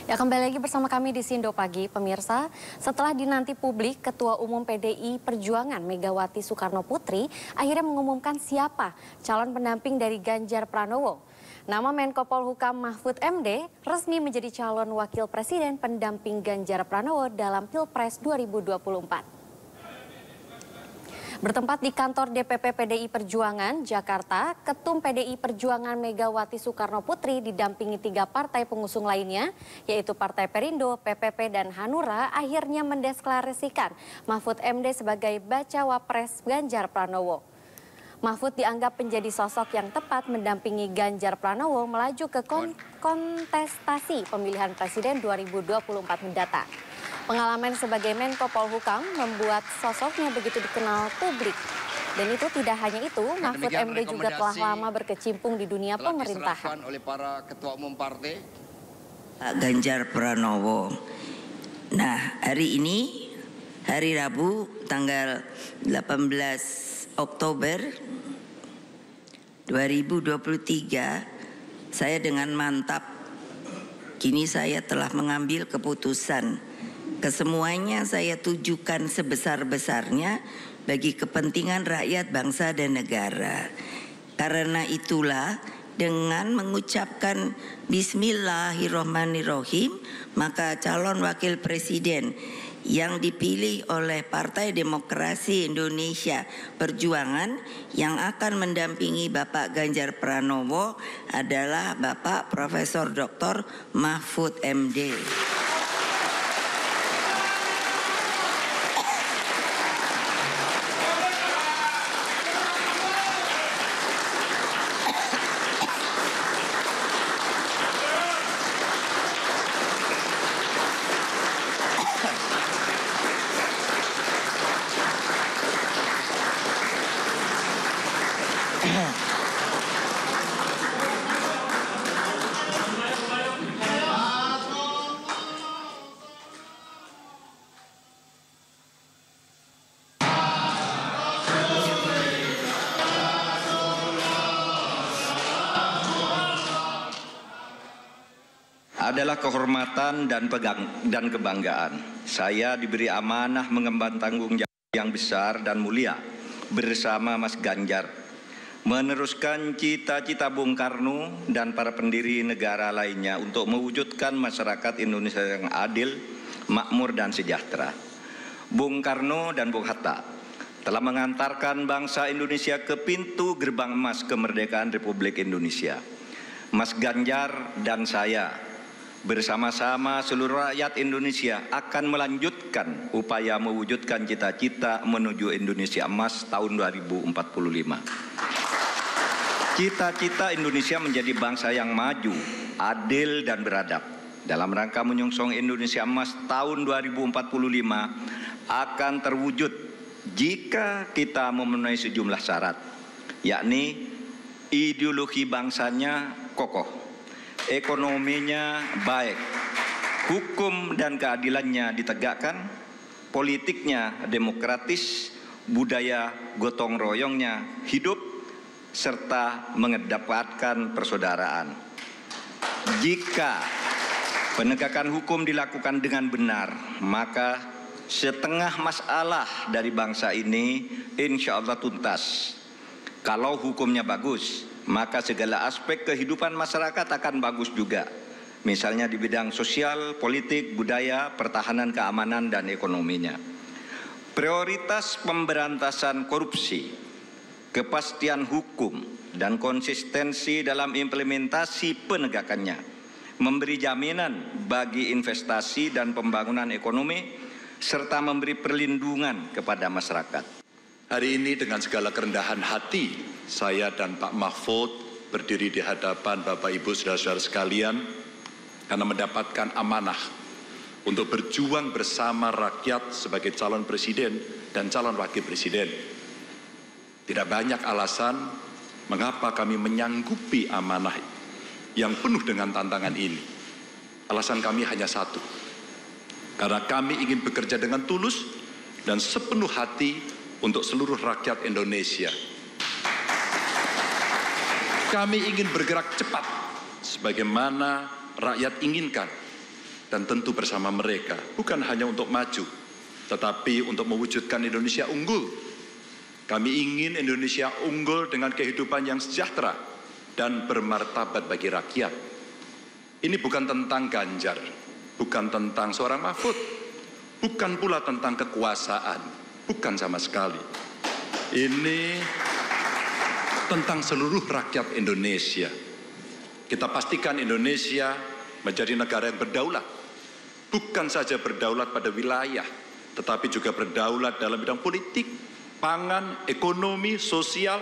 Ya, kembali lagi bersama kami di Sindo Pagi, pemirsa. Setelah dinanti publik, Ketua Umum PDI Perjuangan Megawati Soekarno Putri akhirnya mengumumkan siapa calon pendamping dari Ganjar Pranowo. Nama Menko Polhukam Mahfud MD resmi menjadi calon wakil presiden pendamping Ganjar Pranowo dalam Pilpres 2024. Bertempat di kantor DPP PDI Perjuangan, Jakarta, Ketum PDI Perjuangan Megawati Soekarno Putri didampingi 3 partai pengusung lainnya, yaitu Partai Perindo, PPP, dan Hanura, akhirnya mendeklarasikan Mahfud MD sebagai bacawa pres Ganjar Pranowo. Mahfud dianggap menjadi sosok yang tepat mendampingi Ganjar Pranowo melaju ke kontestasi pemilihan presiden 2024 mendatang. Pengalaman sebagai Menko Polhukam membuat sosoknya begitu dikenal publik. Dan itu tidak hanya itu, Mahfud MD juga telah lama berkecimpung di dunia pemerintahan. Oleh para ketua umum partai, Pak Ganjar Pranowo. Nah, hari ini, hari Rabu, tanggal 18 Oktober 2023, saya dengan mantap, kini saya telah mengambil keputusan. Kesemuanya saya tujukan sebesar-besarnya bagi kepentingan rakyat, bangsa, dan negara. Karena itulah dengan mengucapkan Bismillahirrohmanirrohim, maka calon wakil presiden yang dipilih oleh Partai Demokrasi Indonesia Perjuangan yang akan mendampingi Bapak Ganjar Pranowo adalah Bapak Profesor Dr. Mahfud MD. Adalah kehormatan dan kebanggaan. Saya diberi amanah mengemban tanggung jawab yang besar dan mulia bersama Mas Ganjar, meneruskan cita-cita Bung Karno dan para pendiri negara lainnya untuk mewujudkan masyarakat Indonesia yang adil, makmur, dan sejahtera. Bung Karno dan Bung Hatta telah mengantarkan bangsa Indonesia ke pintu gerbang emas kemerdekaan Republik Indonesia. Mas Ganjar dan saya bersama-sama seluruh rakyat Indonesia akan melanjutkan upaya mewujudkan cita-cita menuju Indonesia Emas tahun 2045. Cita-cita Indonesia menjadi bangsa yang maju, adil, dan beradab. Dalam rangka menyongsong Indonesia Emas tahun 2045 akan terwujud jika kita memenuhi sejumlah syarat, yakni ideologi bangsanya kokoh, ekonominya baik, hukum dan keadilannya ditegakkan, politiknya demokratis, budaya gotong royongnya hidup, serta mengedepankan persaudaraan. Jika penegakan hukum dilakukan dengan benar, maka setengah masalah dari bangsa ini insya Allah tuntas. Kalau hukumnya bagus, maka segala aspek kehidupan masyarakat akan bagus juga. Misalnya di bidang sosial, politik, budaya, pertahanan, keamanan, dan ekonominya. Prioritas pemberantasan korupsi, kepastian hukum, dan konsistensi dalam implementasi penegakannya memberi jaminan bagi investasi dan pembangunan ekonomi, serta memberi perlindungan kepada masyarakat. Hari ini dengan segala kerendahan hati, saya dan Pak Mahfud berdiri di hadapan Bapak Ibu saudara-saudara sekalian karena mendapatkan amanah untuk berjuang bersama rakyat sebagai calon presiden dan calon wakil presiden. Tidak banyak alasan mengapa kami menyanggupi amanah yang penuh dengan tantangan ini. Alasan kami hanya satu, karena kami ingin bekerja dengan tulus dan sepenuh hati untuk seluruh rakyat Indonesia. Kami ingin bergerak cepat sebagaimana rakyat inginkan dan tentu bersama mereka, bukan hanya untuk maju, tetapi untuk mewujudkan Indonesia unggul. Kami ingin Indonesia unggul dengan kehidupan yang sejahtera dan bermartabat bagi rakyat. Ini bukan tentang Ganjar, bukan tentang seorang Mahfud, bukan pula tentang kekuasaan, bukan sama sekali. Ini tentang seluruh rakyat Indonesia. Kita pastikan Indonesia menjadi negara yang berdaulat. Bukan saja berdaulat pada wilayah, tetapi juga berdaulat dalam bidang politik, pangan, ekonomi, sosial,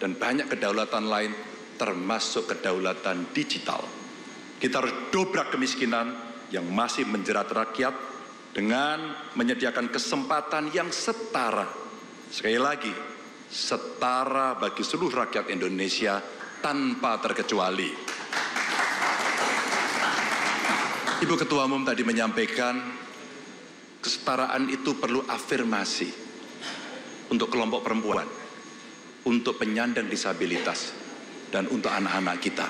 dan banyak kedaulatan lain, termasuk kedaulatan digital. Kita harus dobrak kemiskinan yang masih menjerat rakyat dengan menyediakan kesempatan yang setara. Sekali lagi, setara bagi seluruh rakyat Indonesia tanpa terkecuali. Ibu Ketua Umum tadi menyampaikan, kesetaraan itu perlu afirmasi untuk kelompok perempuan, untuk penyandang disabilitas, dan untuk anak-anak kita.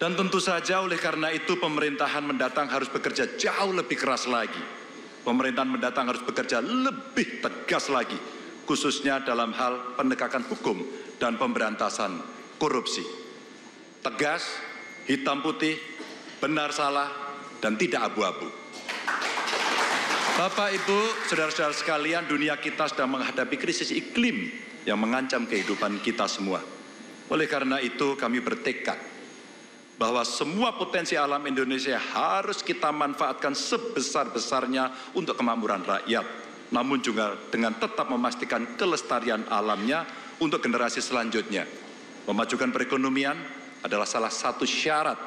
Dan tentu saja oleh karena itu pemerintahan mendatang harus bekerja jauh lebih keras lagi. Pemerintahan mendatang harus bekerja lebih tegas lagi, khususnya dalam hal penegakan hukum dan pemberantasan korupsi. Tegas, hitam putih, benar salah, dan tidak abu-abu. Bapak, Ibu, saudara-saudara sekalian, dunia kita sedang menghadapi krisis iklim yang mengancam kehidupan kita semua. Oleh karena itu kami bertekad bahwa semua potensi alam Indonesia harus kita manfaatkan sebesar-besarnya untuk kemakmuran rakyat, namun juga dengan tetap memastikan kelestarian alamnya untuk generasi selanjutnya. Memajukan perekonomian adalah salah satu syarat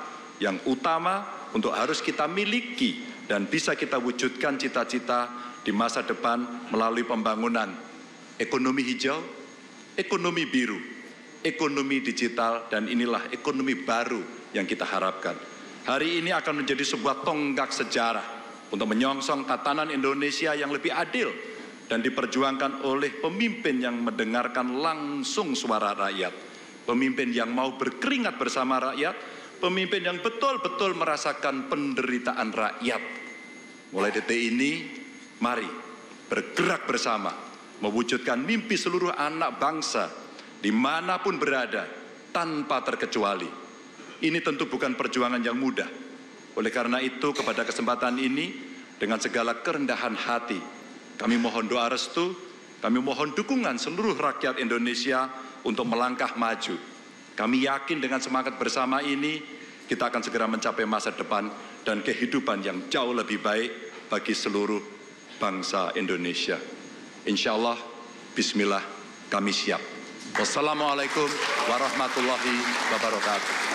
yang utama untuk harus kita miliki dan bisa kita wujudkan cita-cita di masa depan melalui pembangunan ekonomi hijau, ekonomi biru, ekonomi digital, dan inilah ekonomi baru yang kita harapkan. Hari ini akan menjadi sebuah tonggak sejarah untuk menyongsong tatanan Indonesia yang lebih adil dan diperjuangkan oleh pemimpin yang mendengarkan langsung suara rakyat, pemimpin yang mau berkeringat bersama rakyat, pemimpin yang betul-betul merasakan penderitaan rakyat. Mulai detik ini, mari bergerak bersama, mewujudkan mimpi seluruh anak bangsa dimanapun berada, tanpa terkecuali. Ini tentu bukan perjuangan yang mudah. Oleh karena itu, kepada kesempatan ini, dengan segala kerendahan hati, kami mohon doa restu, kami mohon dukungan seluruh rakyat Indonesia untuk melangkah maju. Kami yakin dengan semangat bersama ini, kita akan segera mencapai masa depan dan kehidupan yang jauh lebih baik bagi seluruh bangsa Indonesia. Insya Allah, bismillah, kami siap. Wassalamualaikum warahmatullahi wabarakatuh.